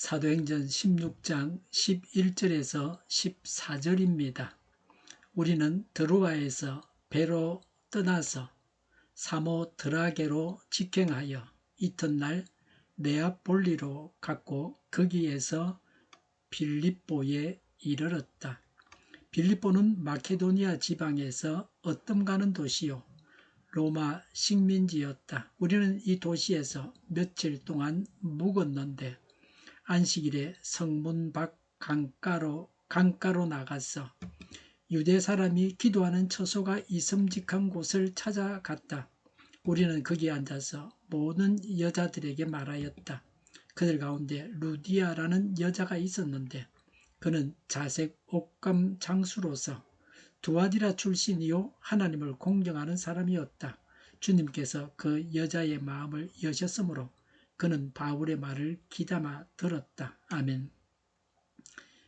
사도행전 16장 11절에서 14절입니다. 우리는 드로아에서 배로 떠나서 사모드라게로 직행하여 이튿날 네아폴리로 갔고 거기에서 빌립보에 이르렀다. 빌립보는 마케도니아 지방에서 어뜸가는 도시요 로마 식민지였다. 우리는 이 도시에서 며칠 동안 묵었는데 안식일에 성문 밖 강가로 나가서 유대 사람이 기도하는 처소가 있음직한 곳을 찾아갔다. 우리는 거기에 앉아서 모든 여자들에게 말하였다. 그들 가운데 루디아라는 여자가 있었는데 그는 자색 옥감 장수로서 두아디라 출신이요 하나님을 공경하는 사람이었다. 주님께서 그 여자의 마음을 여셨으므로 그는 바울의 말을 귀담아 들었다. 아멘.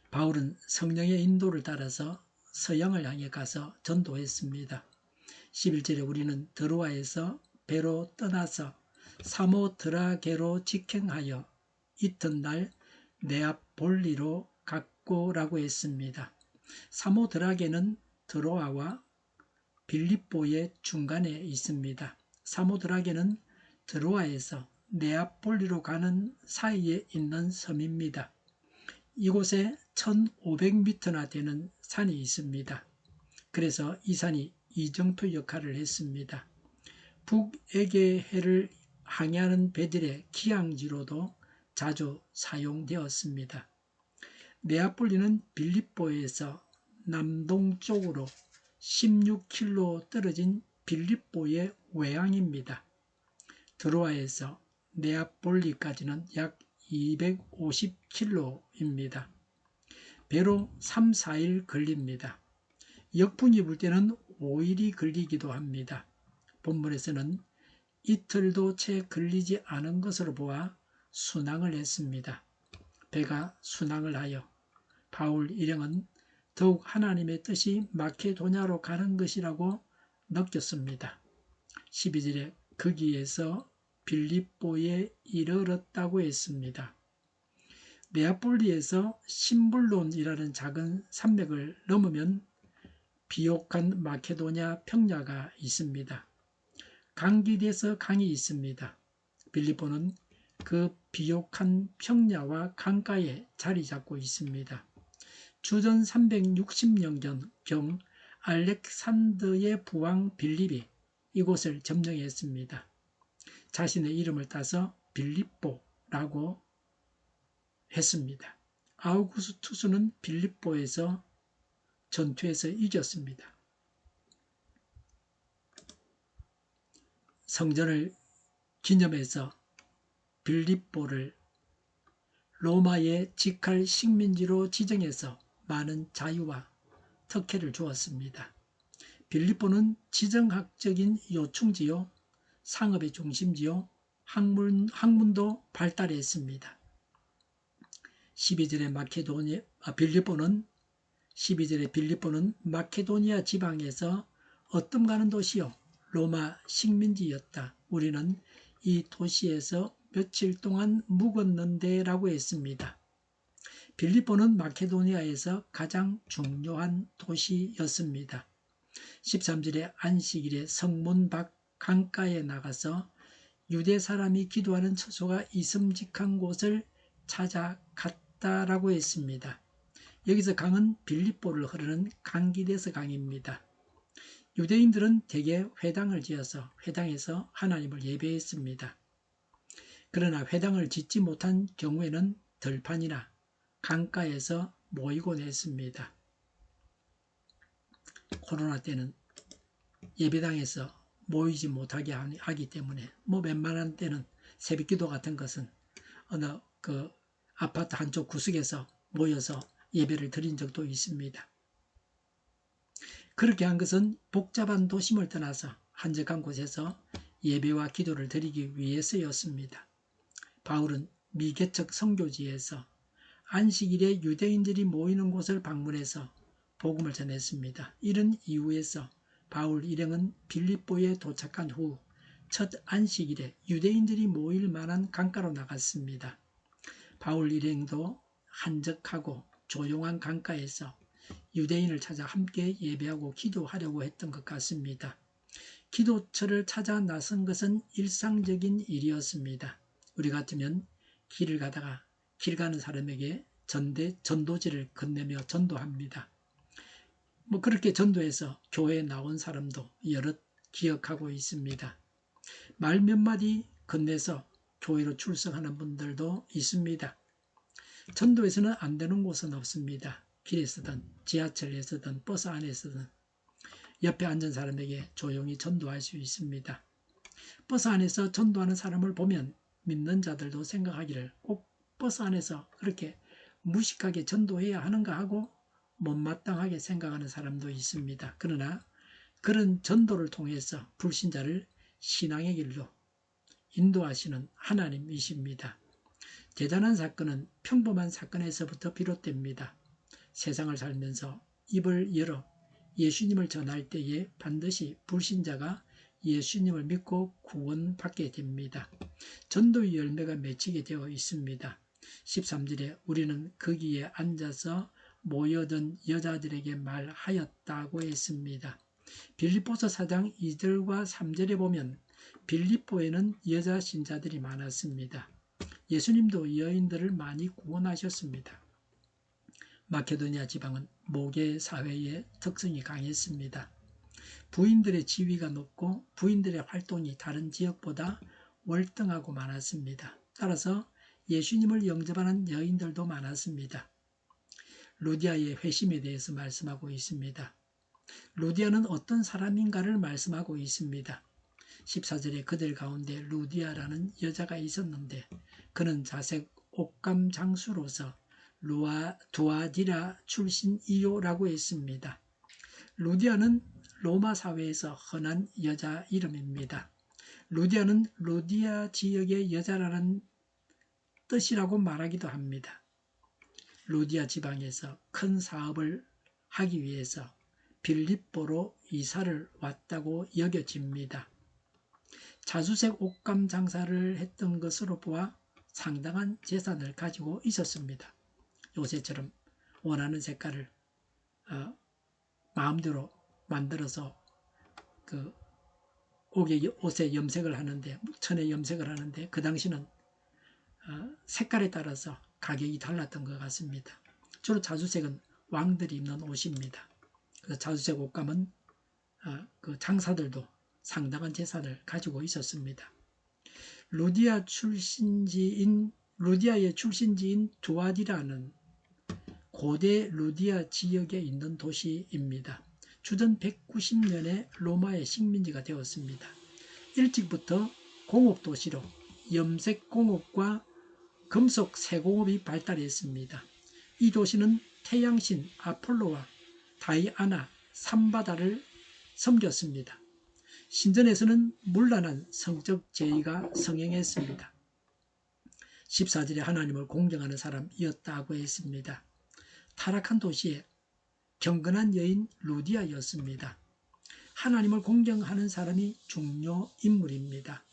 바울은 성령의 인도를 따라서 서양을 향해 가서 전도했습니다. 11절에 우리는 드로아에서 배로 떠나서 사모드라게로 직행하여 이튿날 네아폴리로 갔고라고 했습니다. 사모드라게는 드로아와 빌립보의 중간에 있습니다. 사모드라게는 드로아에서 네아폴리로 가는 사이에 있는 섬입니다. 이곳에 1500m나 되는 산이 있습니다. 그래서 이 산이 이정표 역할을 했습니다. 북에게해를 항해하는 배들의 기항지로도 자주 사용되었습니다. 네아폴리는 빌립보에서 남동쪽으로 16km 떨어진 빌립보의 외항입니다. 드로아에서 네아폴리까지는 약 250km입니다. 배로 3, 4일 걸립니다. 역풍이 불 때는 5일이 걸리기도 합니다. 본문에서는 이틀도 채 걸리지 않은 것으로 보아 순항을 했습니다. 배가 순항을 하여 바울 일행은 더욱 하나님의 뜻이 마케도냐로 가는 것이라고 느꼈습니다. 12절에 거기에서 빌립보에 이르렀다고 했습니다. 네아폴리에서 심불론이라는 작은 산맥을 넘으면 비옥한 마케도냐 평야가 있습니다. 강길에서 강이 있습니다. 빌립보는 그 비옥한 평야와 강가에 자리 잡고 있습니다. 주전 360년경 알렉산더의 부왕 빌립이 이곳을 점령했습니다. 자신의 이름을 따서 빌립보라고 했습니다. 아우구스투스는 빌립보에서 전투에서 이겼습니다. 성전을 기념해서 빌립보를 로마의 직할 식민지로 지정해서 많은 자유와 특혜를 주었습니다. 빌립보는 지정학적인 요충지요, 상업의 중심지요, 학문도 발달했습니다. 12절에 빌립보는 마케도니아 지방에서 어뜸가는 도시요 로마 식민지였다. 우리는 이 도시에서 며칠 동안 묵었는데 라고 했습니다. 빌립보는 마케도니아에서 가장 중요한 도시였습니다. 13절에 안식일에 성문 밖 강가에 나가서 유대 사람이 기도하는 처소가 있음직한 곳을 찾아갔다라고 했습니다. 여기서 강은 빌립보를 흐르는 강기데스 강입니다. 유대인들은 대개 회당을 지어서 회당에서 하나님을 예배했습니다. 그러나 회당을 짓지 못한 경우에는 들판이나 강가에서 모이곤 했습니다. 코로나 때는 예배당에서 모이지 못하게 하기 때문에 웬만한 때는 새벽기도 같은 것은 어느 아파트 한쪽 구석에서 모여서 예배를 드린 적도 있습니다. 그렇게 한 것은 복잡한 도심을 떠나서 한적한 곳에서 예배와 기도를 드리기 위해서였습니다. 바울은 미개척 선교지에서 안식일에 유대인들이 모이는 곳을 방문해서 복음을 전했습니다. 이런 이유에서 바울 일행은 빌립보에 도착한 후 첫 안식일에 유대인들이 모일 만한 강가로 나갔습니다. 바울 일행도 한적하고 조용한 강가에서 유대인을 찾아 함께 예배하고 기도하려고 했던 것 같습니다. 기도처를 찾아 나선 것은 일상적인 일이었습니다. 우리 같으면 길을 가다가 길 가는 사람에게 전도지를 건네며 전도합니다. 그렇게 전도해서 교회에 나온 사람도 여럿 기억하고 있습니다. 말 몇 마디 건네서 교회로 출석하는 분들도 있습니다. 전도에서는 안 되는 곳은 없습니다. 길에서든 지하철에서든 버스 안에서든 옆에 앉은 사람에게 조용히 전도할 수 있습니다. 버스 안에서 전도하는 사람을 보면 믿는 자들도 생각하기를 꼭 버스 안에서 그렇게 무식하게 전도해야 하는가 하고 못마땅하게 생각하는 사람도 있습니다. 그러나 그런 전도를 통해서 불신자를 신앙의 길로 인도하시는 하나님이십니다. 대단한 사건은 평범한 사건에서부터 비롯됩니다. 세상을 살면서 입을 열어 예수님을 전할 때에 반드시 불신자가 예수님을 믿고 구원받게 됩니다. 전도의 열매가 맺히게 되어 있습니다. 13절에 우리는 거기에 앉아서 모여든 여자들에게 말하였다고 했습니다. 빌립보서 4장 2절과 3절에 보면 빌립보에는 여자 신자들이 많았습니다. 예수님도 여인들을 많이 구원하셨습니다. 마케도니아 지방은 모계 사회의 특성이 강했습니다. 부인들의 지위가 높고 부인들의 활동이 다른 지역보다 월등하고 많았습니다. 따라서 예수님을 영접하는 여인들도 많았습니다. 루디아의 회심에 대해서 말씀하고 있습니다. 루디아는 어떤 사람인가를 말씀하고 있습니다. 14절에 그들 가운데 루디아라는 여자가 있었는데 그는 자색 옷감 장수로서 두아디라 출신이요라고 했습니다. 루디아는 로마 사회에서 흔한 여자 이름입니다. 루디아는 루디아 지역의 여자라는 뜻이라고 말하기도 합니다. 루디아 지방에서 큰 사업을 하기 위해서 빌립보로 이사를 왔다고 여겨집니다. 자주색 옷감 장사를 했던 것으로 보아 상당한 재산을 가지고 있었습니다. 요새처럼 원하는 색깔을 마음대로 만들어서 그 옷에 염색을 하는데, 천에 염색을 하는데 그 당시는 색깔에 따라서 가격이 달랐던 것 같습니다. 주로 자주색은 왕들이 입는 옷입니다. 그래서 자주색 옷감은 그 장사들도 상당한 재산을 가지고 있었습니다. 루디아의 출신지인 두아디라는 고대 루디아 지역에 있는 도시입니다. 주전 190년에 로마의 식민지가 되었습니다. 일찍부터 공업도시로 염색공업과 금속 세공업이 발달했습니다. 이 도시는 태양신 아폴로와 다이아나 삼바다를 섬겼습니다. 신전에서는 문란한 성적 제의가 성행했습니다. 14절에 하나님을 공경하는 사람이었다고 했습니다. 타락한 도시에 경건한 여인 루디아였습니다. 하나님을 공경하는 사람이 중요 인물입니다.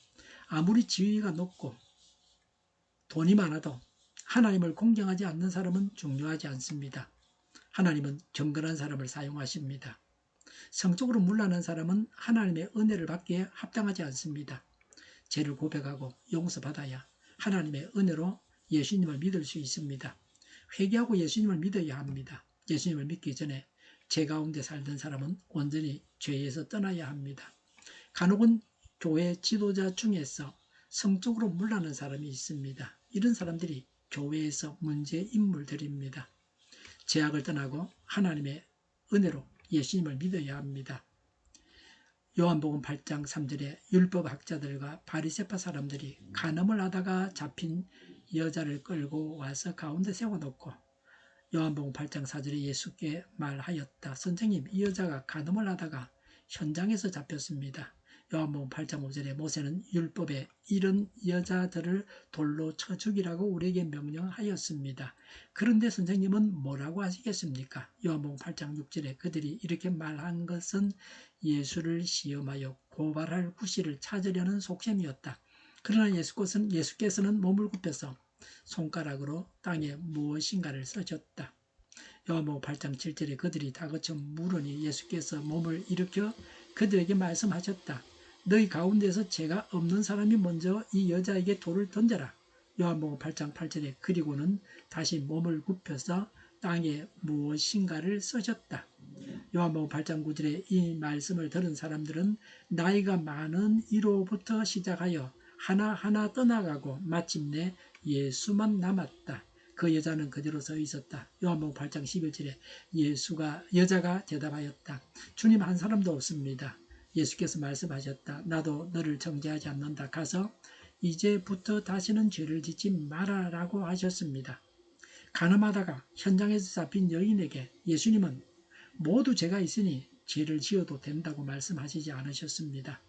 아무리 지위가 높고 돈이 많아도 하나님을 공경하지 않는 사람은 중요하지 않습니다. 하나님은 경건한 사람을 사용하십니다. 성적으로 문란한 사람은 하나님의 은혜를 받기에 합당하지 않습니다. 죄를 고백하고 용서받아야 하나님의 은혜로 예수님을 믿을 수 있습니다. 회개하고 예수님을 믿어야 합니다. 예수님을 믿기 전에 죄 가운데 살던 사람은 온전히 죄에서 떠나야 합니다. 간혹은 교회 지도자 중에서 성적으로 문란한 사람이 있습니다. 이런 사람들이 교회에서 문제 인물들입니다. 죄악을 떠나고 하나님의 은혜로 예수님을 믿어야 합니다. 요한복음 8장 3절에 율법학자들과 바리새파 사람들이 간음을 하다가 잡힌 여자를 끌고 와서 가운데 세워놓고 요한복음 8장 4절에 예수께 말하였다. 선생님, 이 여자가 간음을 하다가 현장에서 잡혔습니다. 요한복음 8장 5절에 모세는 율법에 이런 여자들을 돌로 쳐 죽이라고 우리에게 명령하였습니다. 그런데 선생님은 뭐라고 하시겠습니까? 요한복음 8장 6절에 그들이 이렇게 말한 것은 예수를 시험하여 고발할 구실을 찾으려는 속셈이었다. 그러나 예수께서는 몸을 굽혀서 손가락으로 땅에 무엇인가를 써줬다. 요한복음 8장 7절에 그들이 다그쳐 물으니 예수께서 몸을 일으켜 그들에게 말씀하셨다. 너희 가운데서 죄가 없는 사람이 먼저 이 여자에게 돌을 던져라. 요한복음 8장 8절에 그리고는 다시 몸을 굽혀서 땅에 무엇인가를 써셨다. 요한복음 8장 9절에 이 말씀을 들은 사람들은 나이가 많은 이로부터 시작하여 하나하나 떠나가고 마침내 예수만 남았다. 그 여자는 그대로 서 있었다. 요한복음 8장 11절에 여자가 대답하였다. 주님, 한 사람도 없습니다. 예수께서 말씀하셨다. 나도 너를 정죄하지 않는다. 가서 이제부터 다시는 죄를 짓지 말아라고 하셨습니다. 가늠하다가 현장에서 잡힌 여인에게 예수님은 모두 죄가 있으니 죄를 지어도 된다고 말씀하시지 않으셨습니다.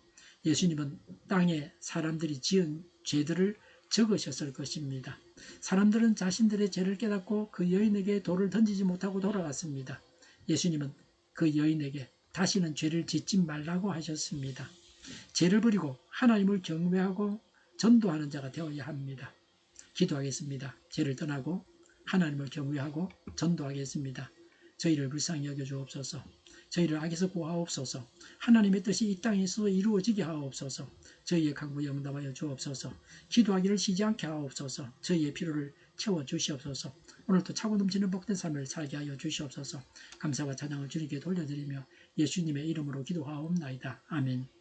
예수님은 땅에 사람들이 지은 죄들을 적으셨을 것입니다. 사람들은 자신들의 죄를 깨닫고 그 여인에게 돌을 던지지 못하고 돌아갔습니다. 예수님은 그 여인에게 다시는 죄를 짓지 말라고 하셨습니다. 죄를 버리고 하나님을 경외하고 전도하는 자가 되어야 합니다. 기도하겠습니다. 죄를 떠나고 하나님을 경외하고 전도하겠습니다. 저희를 불쌍히 여겨 주옵소서. 저희를 악에서 구하옵소서. 하나님의 뜻이 이 땅에서 이루어지게 하옵소서. 저희의 간구에 응답하여 주옵소서. 기도하기를 쉬지 않게 하옵소서. 저희의 필요를 채워 주시옵소서. 오늘도 차고 넘치는 복된 삶을 살게 하여 주시옵소서. 감사와 찬양을 주님께 돌려드리며 예수님의 이름으로 기도하옵나이다. 아멘.